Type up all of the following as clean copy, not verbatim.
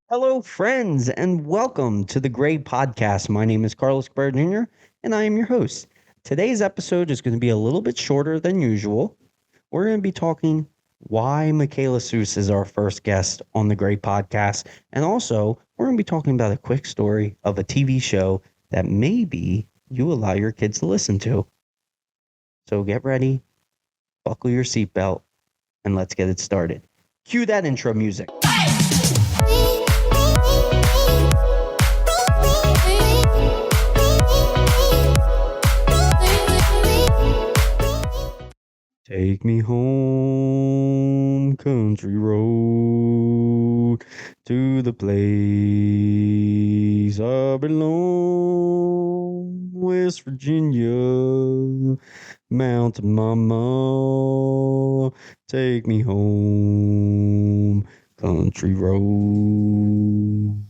Hello, friends, and welcome to the Gray Podcast. My name is Carlos Cabrera Jr., and I am your host. Today's episode is going to be a little bit shorter than usual. We're going to be talking why Mykayla Suess is our first guest on the Gray Podcast, and also we're going to be talking about a quick story of a TV show that maybe you allow your kids to listen to. So get ready, buckle your seatbelt, and let's get it started. Cue that intro music. Take me home, country road, to the place I belong, West Virginia, Mountain Mama, take me home, country road.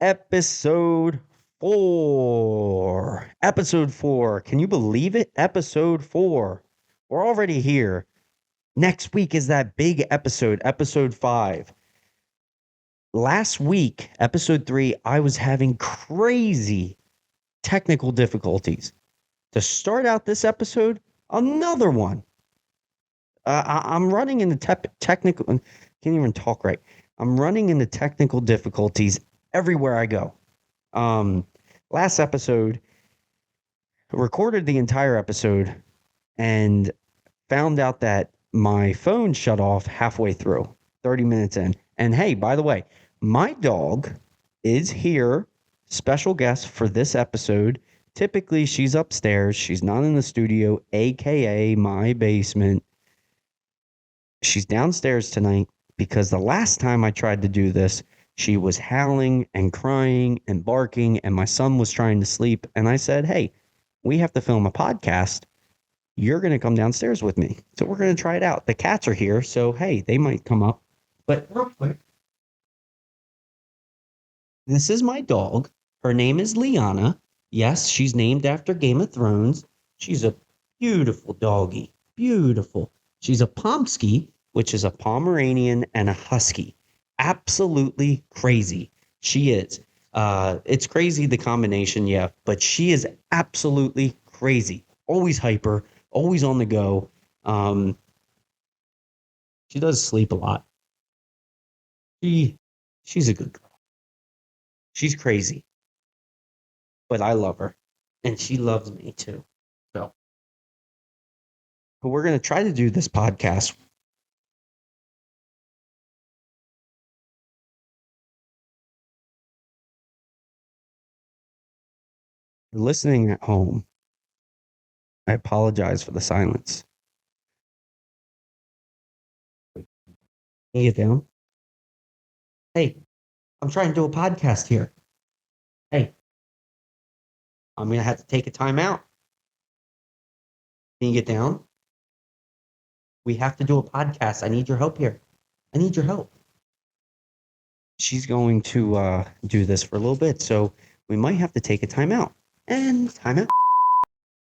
Episode 4. Episode 4. Can you believe it? Episode 4. We're already here. Next week is that big episode, episode 5. Last week, episode 3, I was having crazy technical difficulties. To start out this episode, another one. I'm running into technical, can't even talk right. I'm running into technical difficulties everywhere I go. Last episode, recorded the entire episode and found out that my phone shut off halfway through, 30 minutes in. And hey, by the way, my dog is here, special guest for this episode. Typically, she's upstairs. She's not in the studio, aka my basement. She's downstairs tonight because the last time I tried to do this, she was howling and crying and barking, and my son was trying to sleep. And I said, hey, we have to film a podcast. You're going to come downstairs with me. So we're going to try it out. The cats are here, so hey, they might come up. But real quick, this is my dog. Her name is Liana. Yes, she's named after Game of Thrones. She's a beautiful doggy. Beautiful. She's a Pomsky, which is a Pomeranian and a Husky. Absolutely crazy. She is. It's crazy, the combination, yeah, but she is absolutely crazy. Always hyper, always on the go. She does sleep a lot. She's a good girl. She's crazy, but I love her, and she loves me too. So, but we're gonna try to do this podcast. You're listening at home. I apologize for the silence. Can you get down? Hey, I'm trying to do a podcast here. Hey, I'm gonna have to take a time out. Can you get down? We have to do a podcast. I need your help here. I need your help. She's going to do this for a little bit, so we might have to take a time out. And time out.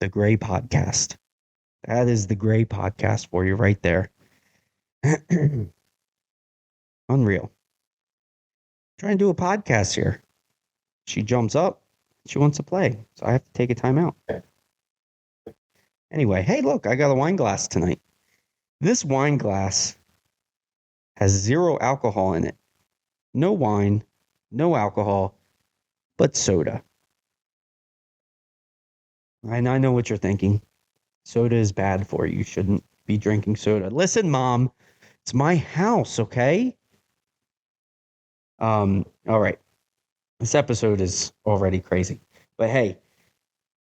The Gray Podcast. That is the Gray Podcast for you right there. Unreal. Trying to do a podcast here. She jumps up. She wants to play, so I have to take a time out. Anyway, hey, look, I got a wine glass tonight. This wine glass has 0 alcohol in it. No wine, no alcohol, but soda. And I know what you're thinking. Soda is bad for you. You shouldn't be drinking soda. Listen, Mom, it's my house, okay? All right. This episode is already crazy. But hey,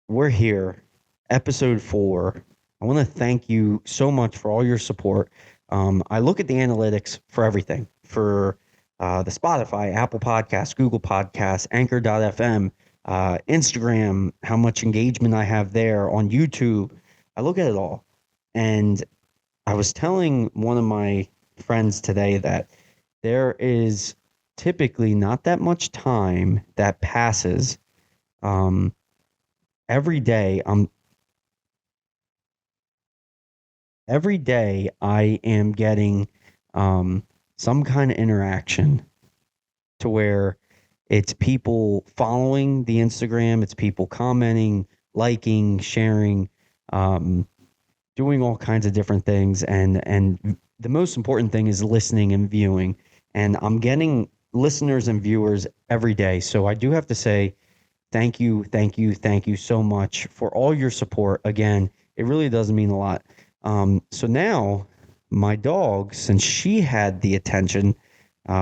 we're here. Episode 4. I want to thank you so much for all your support. I look at the analytics for everything. For the Spotify, Apple Podcasts, Google Podcasts, Anchor.fm, Instagram, how much engagement I have there, on YouTube. I look at it all. And I was telling one of my friends today that there is typically not that much time that passes. Every day I am getting some kind of interaction to where it's people following the Instagram, it's people commenting, liking, sharing, um, doing all kinds of different things, and the most important thing is listening and viewing. And I'm getting listeners and viewers every day. So I do have to say thank you, thank you, thank you so much for all your support. Again, it really does mean a lot. So now my dog, since she had the attention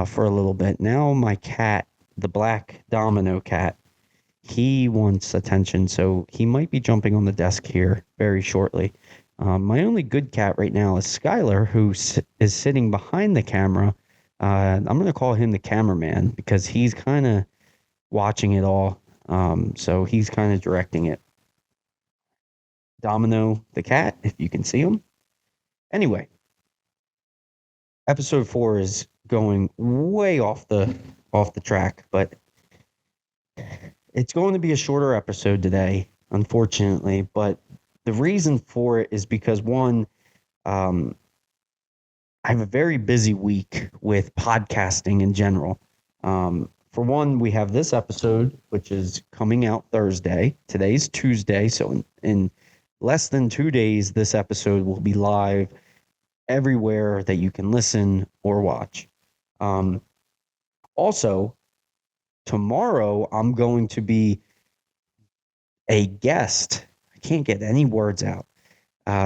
for a little bit, now my cat, the black domino cat, he wants attention. So he might be jumping on the desk here very shortly. My only good cat right now is Skylar, who is sitting behind the camera. I'm going to call him the cameraman because he's kind of watching it all. So he's kind of directing it. Domino the cat, if you can see him. Anyway, episode 4 is going way off the track, but it's going to be a shorter episode today, unfortunately. But the reason for it is because one, um, I have a very busy week with podcasting in general. For one, we have this episode, which is coming out Thursday. Today's Tuesday, so in less than 2 days, this episode will be live everywhere that you can listen or watch. Also, tomorrow I'm going to be a guest. I can't get any words out.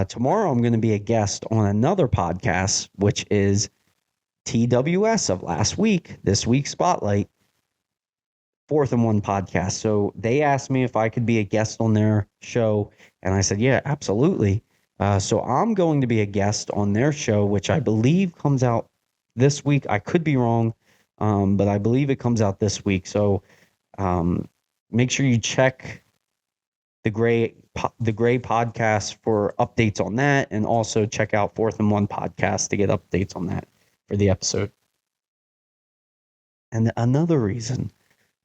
Tomorrow I'm going to be a guest on another podcast, which is TWS of last week, this week's Spotlight, Fourth and One podcast. So they asked me if I could be a guest on their show, and I said, yeah, absolutely. So I'm going to be a guest on their show, which I believe comes out this week. I could be wrong, but I believe it comes out this week. So make sure you check the Gray podcast for updates on that, and also check out Fourth and One podcast to get updates on that for the episode. And another reason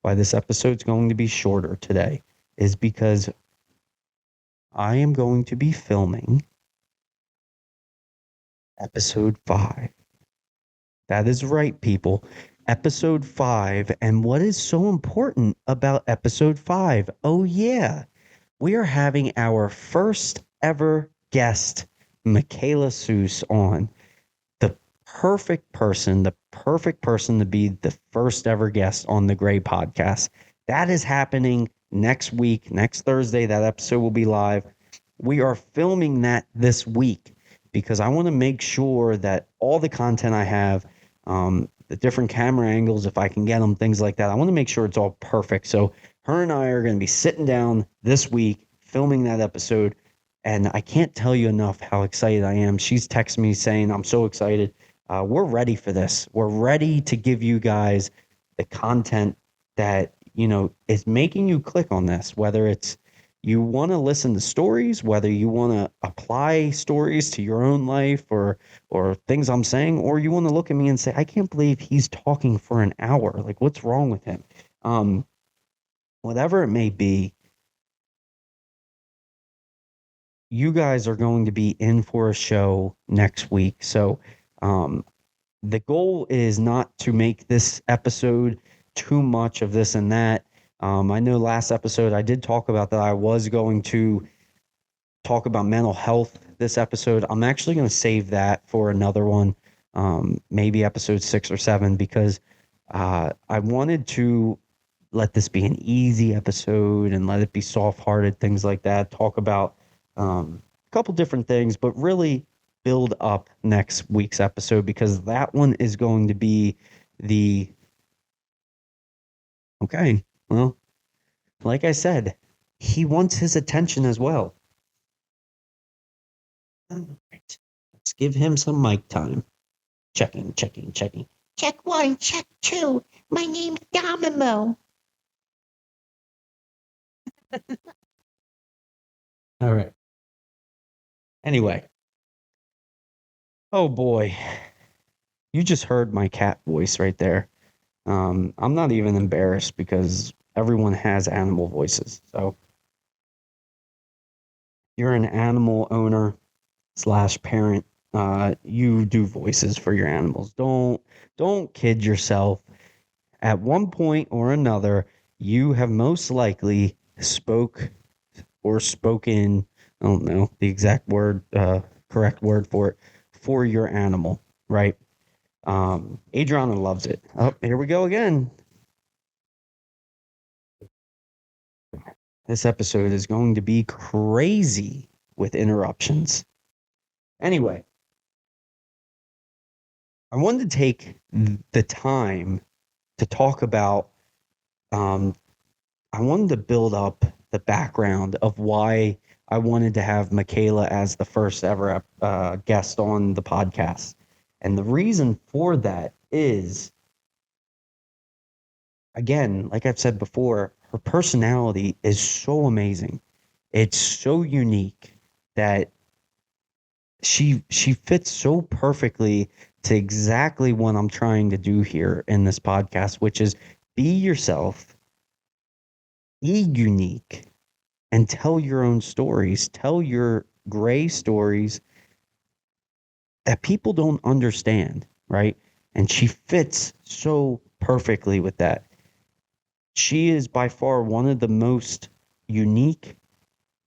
why this episode's going to be shorter today is because I am going to be filming episode 5. That is right, people. Episode 5. And what is so important about episode 5? Oh, yeah. We are having our first ever guest, Mykayla Suess, on. The perfect person to be the first ever guest on the Gray podcast. That is happening next week, next Thursday. That episode will be live. We are filming that this week because I want to make sure that all the content I have, the different camera angles, if I can get them, things like that, I want to make sure it's all perfect. So her and I are going to be sitting down this week, filming that episode. And I can't tell you enough how excited I am. She's texted me saying, I'm so excited. We're ready for this. We're ready to give you guys the content that, is making you click on this, whether it's you want to listen to stories, whether you want to apply stories to your own life or things I'm saying, or you want to look at me and say, I can't believe he's talking for an hour. Like, what's wrong with him? Whatever it may be, you guys are going to be in for a show next week. So the goal is not to make this episode too much of this and that. I know last episode I did talk about that I was going to talk about mental health this episode. I'm actually going to save that for another one, maybe episode 6 or 7, because I wanted to let this be an easy episode and let it be soft-hearted, things like that. Talk about a couple different things, but really build up next week's episode because that one is going to be okay. Well, like I said, he wants his attention as well. All right. Let's give him some mic time. Checking. Check 1, check 2. My name's Domino. All right. Anyway. Oh boy. You just heard my cat voice right there. I'm not even embarrassed because everyone has animal voices. So you're an animal owner / parent. You do voices for your animals. Don't kid yourself. At one point or another, you have most likely spoken, I don't know the exact word, correct word for it, for your animal, right? Adriana loves it. Oh, here we go again. This episode is going to be crazy with interruptions. Anyway, I wanted to take the time to talk about, um, I wanted to build up the background of why I wanted to have Mykayla as the first ever guest on the podcast. And the reason for that is, again, like I've said before, her personality is so amazing. It's so unique that she fits so perfectly to exactly what I'm trying to do here in this podcast, which is be yourself, be unique, and tell your own stories. Tell your gray stories that people don't understand, right? And she fits so perfectly with that. She is by far one of the most unique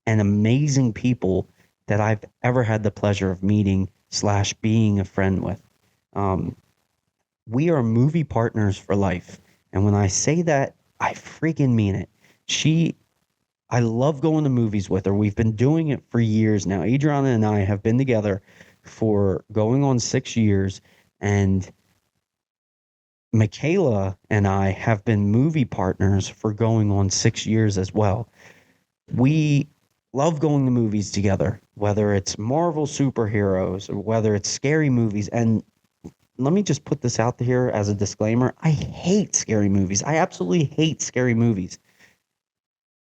and amazing people that I've ever had the pleasure of meeting slash being a friend with. Um, we are movie partners for life. And when I say that, I freaking mean it. I love going to movies with her. We've been doing it for years now. Adriana and I have been together for going on 6 years, and Mykayla and I have been movie partners for going on 6 years as well. We love going to movies together, whether it's Marvel superheroes or whether it's scary movies. And let me just put this out here as a disclaimer. I hate scary movies. I absolutely hate scary movies.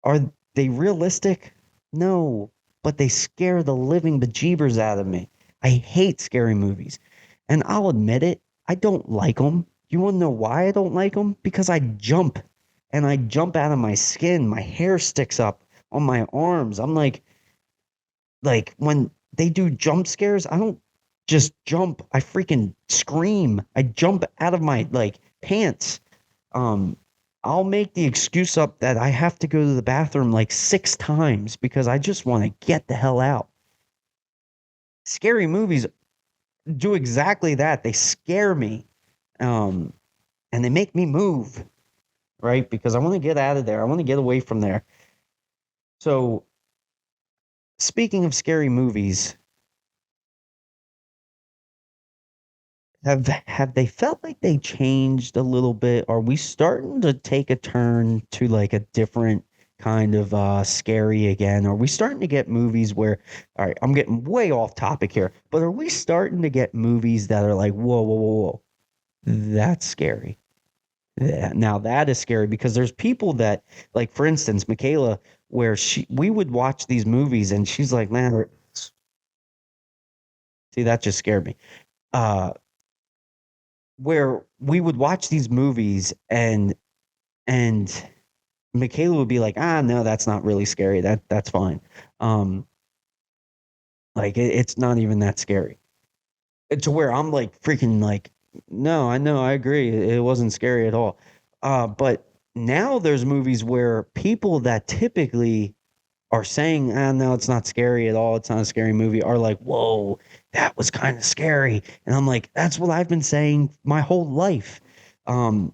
Are they realistic? No, but they scare the living bejeebers out of me. I hate scary movies. And I'll admit it, I don't like them. You want to know why I don't like them? Because I jump and I jump out of my skin. My hair sticks up on my arms. I'm like when they do jump scares, I don't just jump. I freaking scream. I jump out of my like pants. Um, I'll make the excuse up that I have to go to the bathroom like 6 times because I just want to get the hell out. Scary movies do exactly that. They scare me. Um, and they make me move, right? Because I want to get out of there. I want to get away from there. So, speaking of scary movies, have they felt like they changed a little bit? Are we starting to take a turn to like a different kind of scary again? Are we starting to get movies where, all right, I'm getting way off topic here, but are we starting to get movies that are like, whoa, whoa, whoa, whoa, that's scary. Yeah, now that is scary because there's people that, like, for instance, Mykayla, where we would watch these movies and she's like, man, see, that just scared me. Uh, where we would watch these movies and Mykayla would be like, ah, no, that's not really scary. That's fine. Um, like it's not even that scary. To where I'm like freaking like, no, I know, I agree. It wasn't scary at all. But now there's movies where people that typically are saying, ah, no, it's not scary at all. It's not a scary movie, are like, whoa, that was kind of scary. And I'm like, that's what I've been saying my whole life.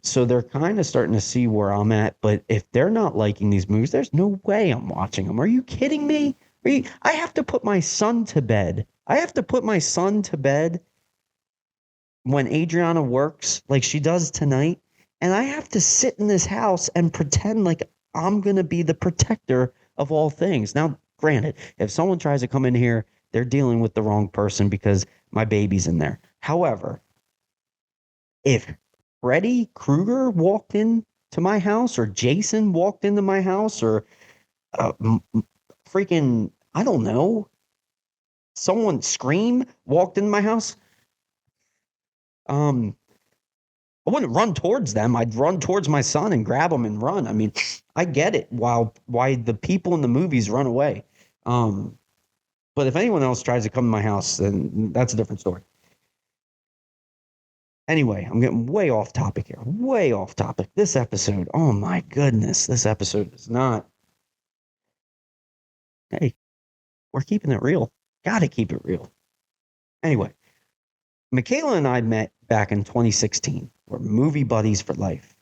So they're kind of starting to see where I'm at. But if they're not liking these movies, there's no way I'm watching them. Are you kidding me? I have to put my son to bed. I have to put my son to bed when Adriana works like she does tonight. And I have to sit in this house and pretend like I'm going to be the protector of all things. Now, granted, if someone tries to come in here, they're dealing with the wrong person because my baby's in there. However, if Freddy Krueger walked in to my house or Jason walked into my house or freaking, I don't know, someone Scream walked in my house, um, I wouldn't run towards them. I'd run towards my son and grab him and run. I mean, I get it. Why the people in the movies run away. Um, but if anyone else tries to come to my house, then that's a different story. Anyway, I'm getting way off topic here. Way off topic. This episode, oh my goodness, this episode is not. Hey, we're keeping it real. Gotta keep it real. Anyway, Mykayla and I met back in 2016. We're movie buddies for life.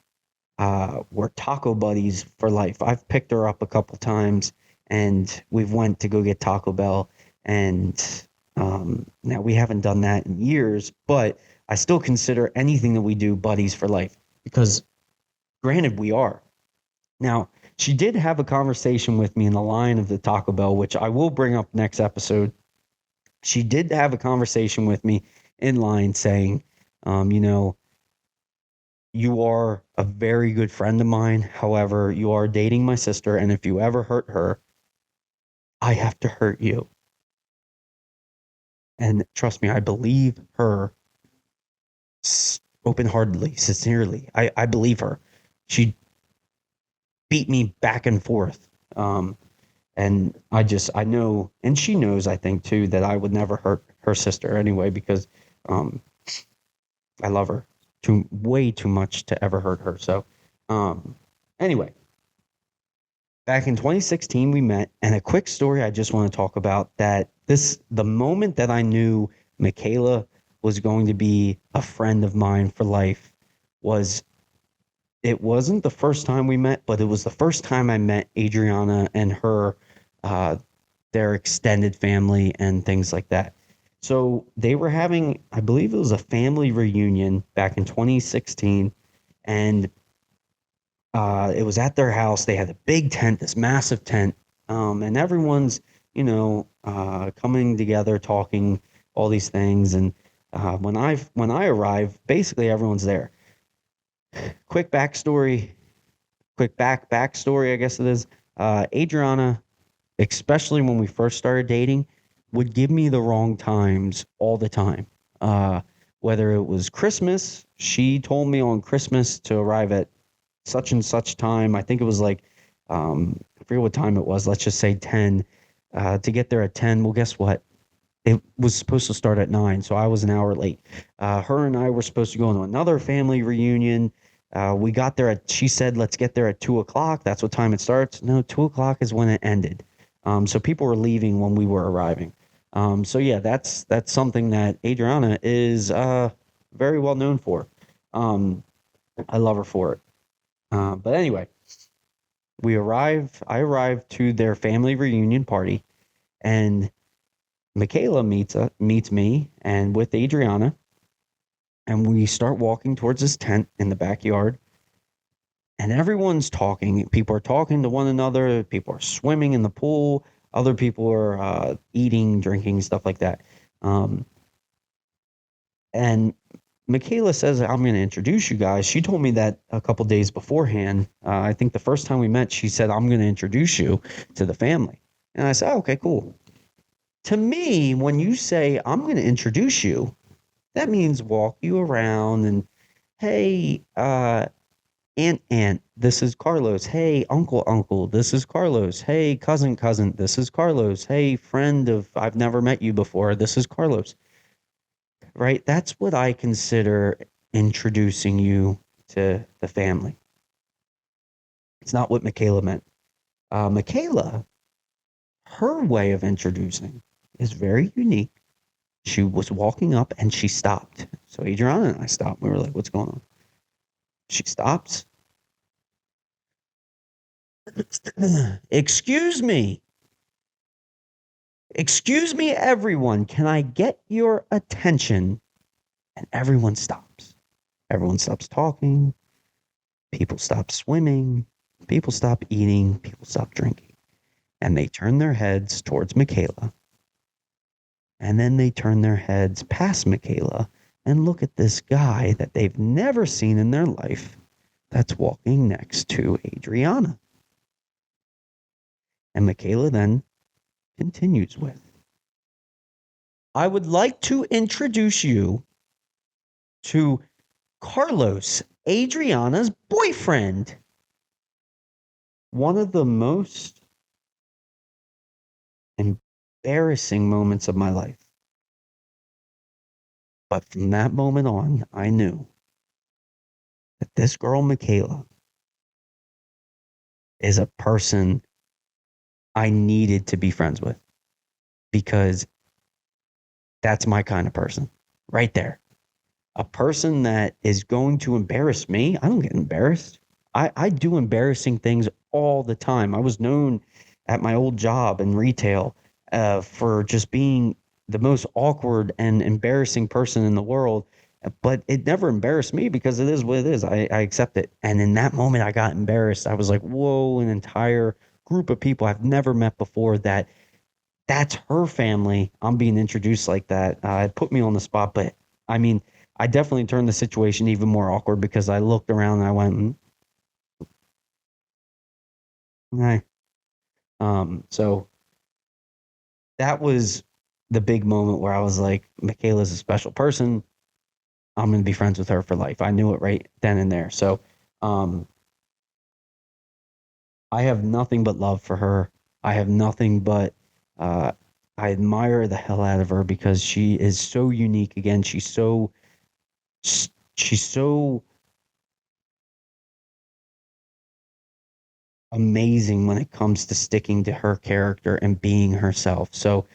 We're taco buddies for life. I've picked her up a couple times, and we've went to go get Taco Bell. And now we haven't done that in years, but I still consider anything that we do buddies for life because, granted, we are. Now, she did have a conversation with me in the line of the Taco Bell, which I will bring up next episode. She did have a conversation with me in line saying, you know, you are a very good friend of mine. However, you are dating my sister. And if you ever hurt her, I have to hurt you. And trust me, I believe her open heartedly, sincerely. I believe her. She beat me back and forth. And I know, and she knows, I think, too, that I would never hurt her sister anyway, because I love her way too much to ever hurt her. So, anyway, back in 2016, we met, and a quick story I just want to talk about the moment that I knew Mykayla was going to be a friend of mine for life was it wasn't the first time we met, but it was the first time I met Adriana and her, their extended family and things like that. So they were having, I believe it was a family reunion back in 2016, and it was at their house. They had a big tent, this massive tent, and everyone's, coming together, talking all these things. And when I arrived, basically everyone's there. Quick backstory, backstory, I guess it is. Adriana, especially when we first started dating, would give me the wrong times all the time. Whether it was Christmas, she told me on Christmas to arrive at such and such time. I think it was like, I forget what time it was. Let's just say 10. To get there at 10. Well, guess what? It was supposed to start at 9, so I was an hour late. Her and I were supposed to go to another family reunion. We got there she said, let's get there at 2 o'clock. That's what time it starts. No, 2 o'clock is when it ended. So people were leaving when we were arriving. So yeah, that's something that Adriana is very well known for. I love her for it. But anyway, I arrived to their family reunion party, and Mykayla meets me and with Adriana, and we start walking towards this tent in the backyard, and everyone's talking. People are talking to one another. People are swimming in the pool. Other people are eating, drinking, stuff like that. And Mykayla says, I'm going to introduce you guys. She told me that a couple days beforehand. I think the first time we met, she said, I'm going to introduce you to the family. And I said, oh, okay, cool. To me, when you say, I'm going to introduce you, that means walk you around and, hey, aunt, this is Carlos. Hey, uncle, this is Carlos. Hey, cousin, this is Carlos. Hey, friend I've never met you before, this is Carlos. Right? That's what I consider introducing you to the family. It's not what Mykayla meant. Mykayla, her way of introducing is very unique. She was walking up and she stopped. So Adriana and I stopped. We were like, what's going on? She stops. Excuse me. Excuse me, everyone. Can I get your attention? And everyone stops. Everyone stops talking. People stop swimming. People stop eating. People stop drinking. And they turn their heads towards Mykayla. And then they turn their heads past Mykayla and look at this guy that they've never seen in their life that's walking next to Adriana. And Mykayla then continues with, I would like to introduce you to Carlos, Adriana's boyfriend. One of the most embarrassing moments of my life. But from that moment on, I knew that this girl, Mykayla, is a person I needed to be friends with because that's my kind of person right there. A person that is going to embarrass me. I don't get embarrassed. I do embarrassing things all the time. I was known at my old job in retail for just being the most awkward and embarrassing person in the world. But it never embarrassed me because it is what it is. I accept it. And in that moment, I got embarrassed. I was like, whoa, an entire group of people I've never met before that's her family. I'm being introduced like that. It put me on the spot, but I mean, I definitely turned the situation even more awkward because I looked around and I went, "Hey." So that was the big moment where I was like, Mykayla's a special person. I'm going to be friends with her for life. I knew it right then and there. So, um, I have nothing but love for her. I have nothing but, uh, I admire the hell out of her because she is so unique. Again, she's so amazing when it comes to sticking to her character and being herself. So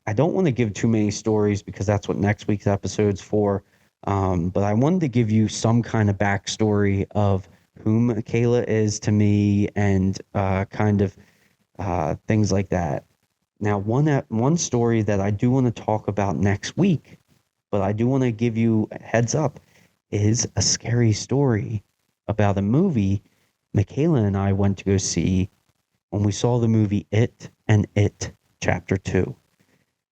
I don't want to give too many stories because that's what next week's episode's for. But I wanted to give you some kind of backstory of who Mykayla is to me and kind of things like that. Now, one story that I do want to talk about next week, but I do want to give you a heads up, is a scary story about a movie Mykayla and I went to go see when we saw the movie It and It Chapter 2.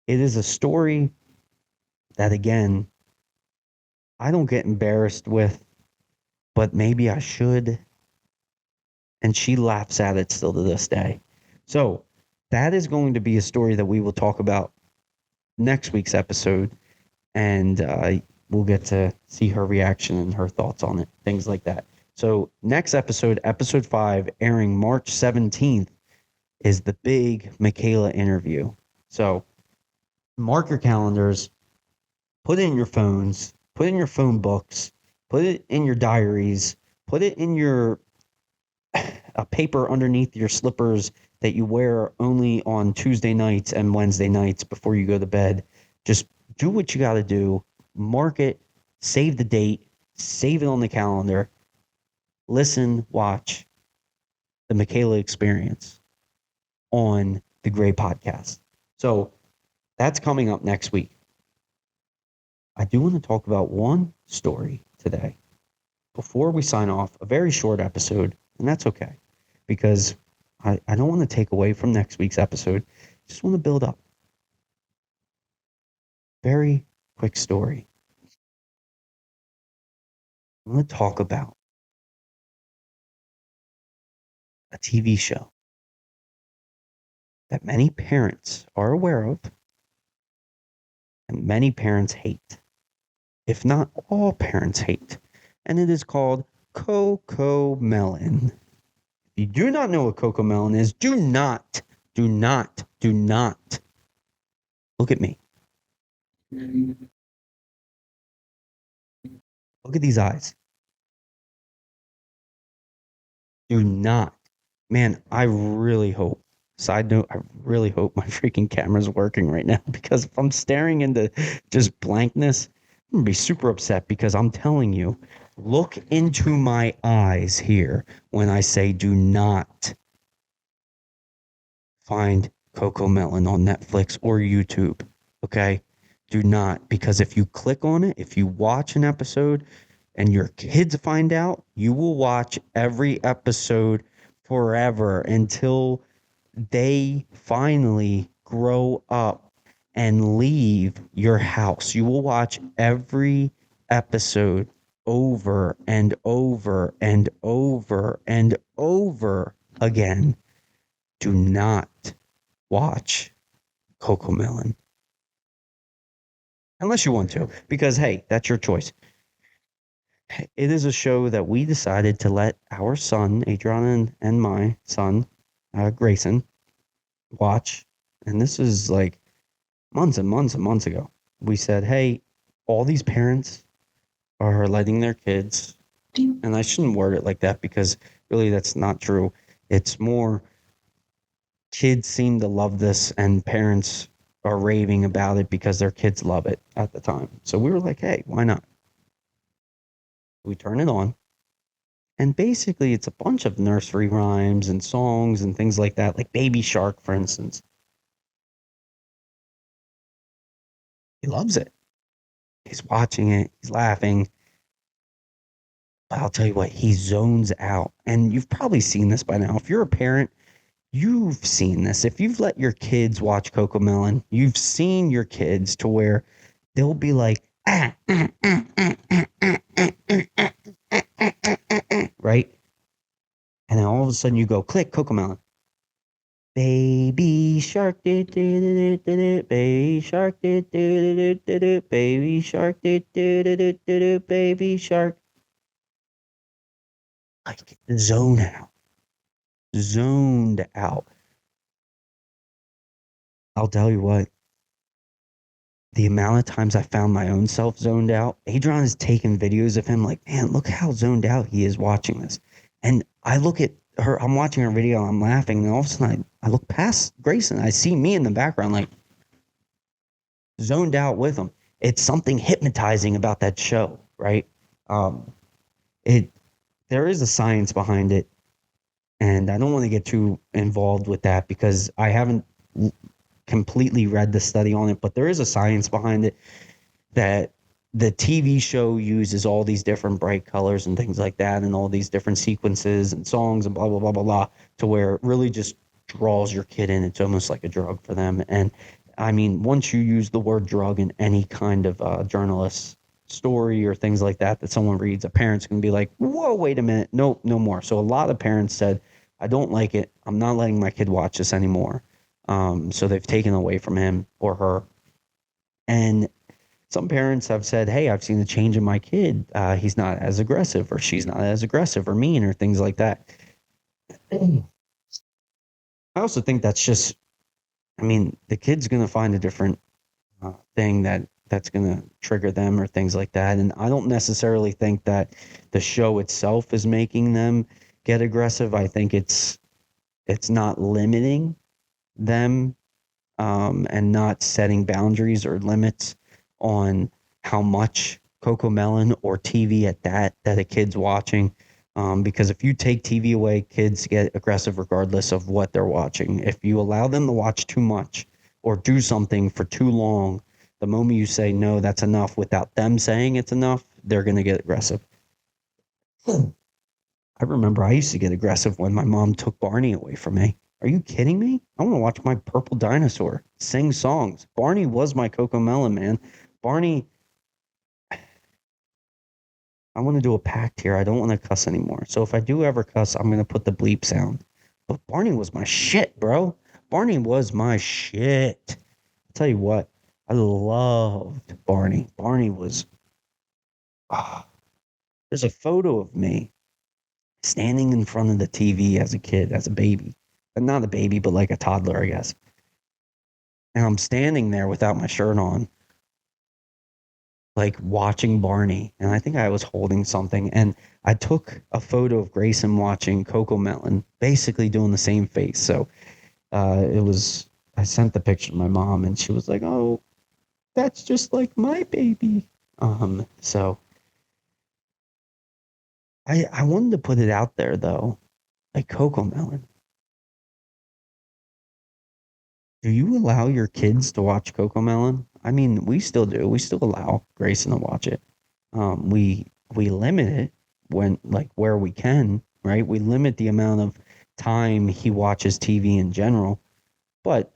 It is a story that, again, I don't get embarrassed with, but maybe I should. And she laughs at it still to this day. So that is going to be a story that we will talk about next week's episode. And we'll get to see her reaction and her thoughts on it, things like that. So next episode, episode 5, airing March 17th, is the big Mykayla interview. So mark your calendars, put it in your phones, put it in your phone books, put it in your diaries, put it in your a paper underneath your slippers that you wear only on Tuesday nights and Wednesday nights before you go to bed. Just do what you got to do, mark it, save the date, save it on the calendar, listen, watch the Mykayla Experience on the Gray Podcast. So that's coming up next week. I do want to talk about one story today before we sign off, a very short episode, and that's okay because I don't want to take away from next week's episode. Just want to build up. Very quick story. I want to talk about a TV show that many parents are aware of and many parents hate, if not all parents hate, and it is called Coco Melon. If you do not know what Coco Melon is, do not look at me. Look at these eyes. Do not. Man, I really hope. Side note, I really hope my freaking camera's working right now because if I'm staring into just blankness, I'm gonna be super upset because I'm telling you, look into my eyes here when I say do not find Coco Melon on Netflix or YouTube. Okay? Do not, because if you click on it, if you watch an episode and your kids find out, you will watch every episode forever until they finally grow up and leave your house. You will watch every episode over and over and over and over again. Do not watch Coco Melon unless you want to, because hey, that's your choice. It is a show that we decided to let our son, Adrian, and my son, Grayson, watch. And this is like months and months and months ago. We said, hey, all these parents are letting their kids, and I shouldn't word it like that because really that's not true. It's more kids seem to love this and parents are raving about it because their kids love it at the time. So we were like, hey, why not? We turn it on. And basically, it's a bunch of nursery rhymes and songs and things like that, like Baby Shark, for instance. He loves it. He's watching it, he's laughing. But I'll tell you what, he zones out. And you've probably seen this by now. If you're a parent, you've seen this. If you've let your kids watch Coco Melon, you've seen your kids to where they'll be like, right? And then all of a sudden you go, click, Coco Melon. Baby shark, baby shark, baby shark, baby shark. Like zone out, zoned out. I'll tell you what, the amount of times I found my own self zoned out, Adrian has taken videos of him like, man, look how zoned out he is watching this. And I look at her, I'm watching her video, I'm laughing, and all of a sudden I look past Grayson, I see me in the background, like zoned out with him. It's something hypnotizing about that show, right? It there is a science behind it, and I don't want to get too involved with that because I haven't completely read the study on it, but there is a science behind it that the TV show uses all these different bright colors and things like that and all these different sequences and songs and blah, blah, blah, blah, blah, to where it really just draws your kid in. It's almost like a drug for them. And I mean, once you use the word drug in any kind of journalist story or things like that that someone reads, a parent's going to be like, whoa, wait a minute. Nope, no more. So a lot of parents said, I don't like it. I'm not letting my kid watch this anymore. So they've taken away from him or her. And some parents have said, hey, I've seen a change in my kid. He's not as aggressive or she's not as aggressive or mean or things like that. I also think that's just, I mean, the kid's going to find a different thing that's going to trigger them or things like that. And I don't necessarily think that the show itself is making them get aggressive. I think it's not limiting them and not setting boundaries or limits on how much Coco Melon or TV at that a kid's watching. Because if you take TV away, kids get aggressive regardless of what they're watching. If you allow them to watch too much or do something for too long, the moment you say, no, that's enough without them saying it's enough, they're going to get aggressive. I remember I used to get aggressive when my mom took Barney away from me. Are you kidding me? I want to watch my purple dinosaur sing songs. Barney was my Coco Melon, man. Barney, I want to do a pact here. I don't want to cuss anymore. So if I do ever cuss, I'm going to put the bleep sound. But Barney was my shit, bro. Barney was my shit. I'll tell you what, I loved Barney. Barney was, there's a photo of me standing in front of the TV as a kid, as a baby. But not a baby, but like a toddler, I guess. And I'm standing there without my shirt on, like watching Barney. And I think I was holding something. And I took a photo of Grayson watching Coco Melon, basically doing the same face. So I sent the picture to my mom and she was like, oh, that's just like my baby. So I wanted to put it out there though, like Coco Melon. Do you allow your kids to watch Coco Melon? I mean, we still do. We still allow Grayson to watch it. We limit it when like where we can, right? We limit the amount of time he watches TV in general. But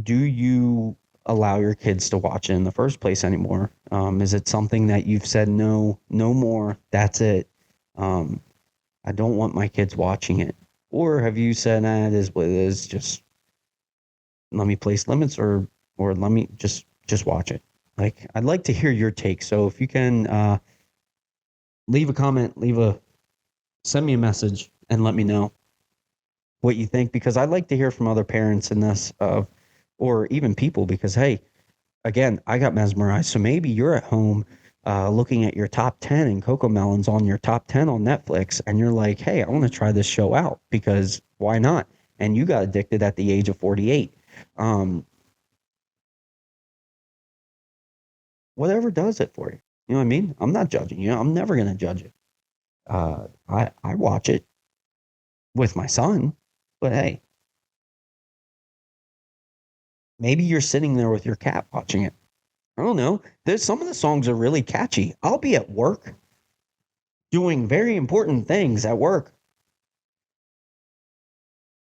do you allow your kids to watch it in the first place anymore? Is it something that you've said no, no more? That's it. I don't want my kids watching it. Or have you said, it is what it is, just let me place limits or let me just watch it. Like, I'd like to hear your take. So if you can leave a comment, send me a message and let me know what you think, because I'd like to hear from other parents in this or even people, because hey, again, I got mesmerized. So maybe you're at home looking at your top 10 and Coco Melon's on your top 10 on Netflix, and you're like, hey, I want to try this show out because why not? And you got addicted at the age of 48. Um, Whatever does it for you. You know what I mean? I'm not judging you. I'm never going to judge it. I watch it with my son, but hey, maybe you're sitting there with your cat watching it. I don't know. There's some of the songs are really catchy. I'll be at work doing very important things at work.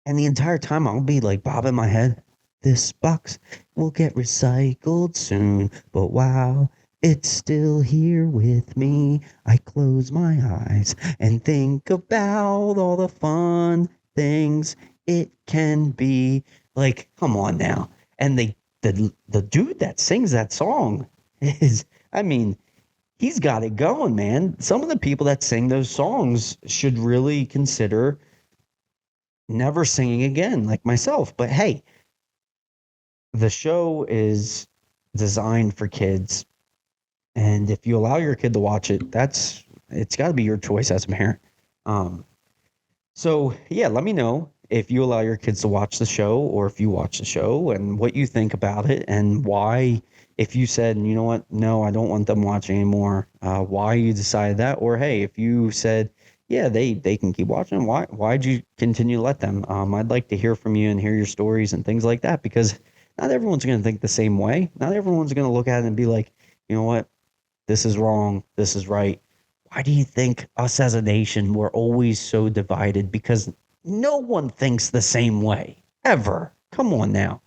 And the entire time I'll be like bobbing my head. This box will get recycled soon, but wow, it's still here with me. I close my eyes and think about all the fun things it can be. Like, come on now. And the dude that sings that song is, I mean, he's got it going, man. Some of the people that sing those songs should really consider never singing again, like myself. But hey, the show is designed for kids. And if you allow your kid to watch it, it's got to be your choice as a parent. Um, so yeah, let me know if you allow your kids to watch the show or if you watch the show and what you think about it and why. If you said, you know what, no, I don't want them watching anymore, why you decided that, or hey, if you said, yeah, they can keep watching, why'd you continue to let them? I'd like to hear from you and hear your stories and things like that because not everyone's going to think the same way. Not everyone's going to look at it and be like, you know what, this is wrong, this is right. Why do you think us as a nation, we're always so divided? Because no one thinks the same way, ever. Come on now.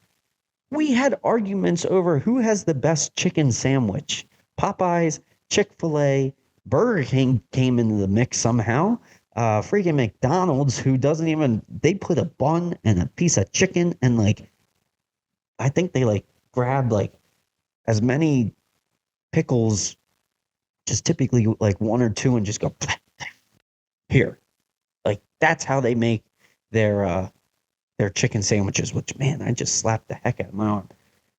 We had arguments over who has the best chicken sandwich. Popeyes, Chick-fil-A, Burger King came into the mix somehow. Freaking McDonald's, who doesn't even, they put a bun and a piece of chicken and like, I think they like grabbed like as many pickles, just typically like one or two and just go here. Like that's how they make their chicken sandwiches, which man, I just slapped the heck out of my arm.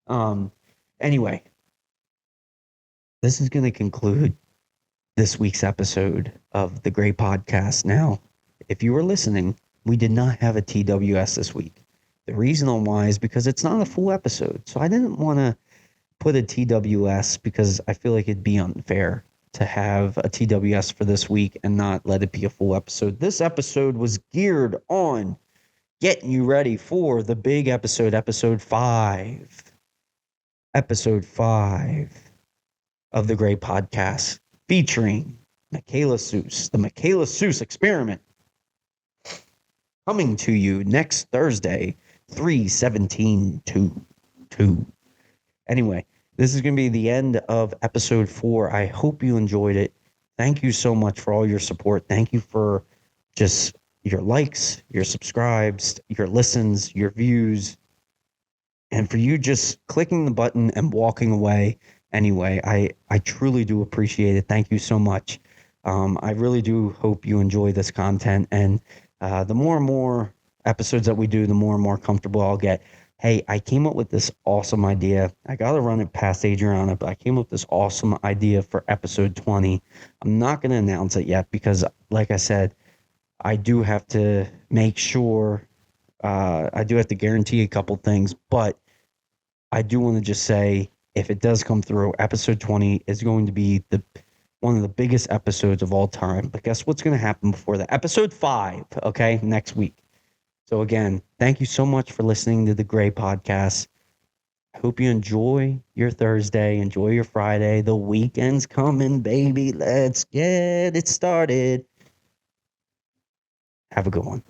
Um anyway, this is gonna conclude this week's episode of the Gray Podcast. Now, if you were listening, we did not have a TWS this week. The reason on why is because it's not a full episode. So I didn't want to put a TWS because I feel like it'd be unfair to have a TWS for this week and not let it be a full episode. This episode was geared on getting you ready for the big episode, episode 5. Episode 5 of the Gray Podcast featuring Mykayla Suess, the Mykayla Suess Experiment, coming to you next Thursday, 3/17/22. Anyway, this is going to be the end of episode 4. I hope you enjoyed it. Thank you so much for all your support. Thank you for just your likes, your subscribes, your listens, your views, and for you just clicking the button and walking away. Anyway, I truly do appreciate it. Thank you so much. I really do hope you enjoy this content. And the more and more episodes that we do, the more and more comfortable I'll get. Hey, I came up with this awesome idea. I got to run it past Adriana, but I came up with this awesome idea for episode 20. I'm not going to announce it yet because, like I said, I do have to make sure, I do have to guarantee a couple things, but I do want to just say, if it does come through, episode 20 is going to be one of the biggest episodes of all time. But guess what's going to happen before that? Episode 5, okay, next week. So again, thank you so much for listening to the Gray Podcast. I hope you enjoy your Thursday, enjoy your Friday. The weekend's coming, baby. Let's get it started. Have a good one.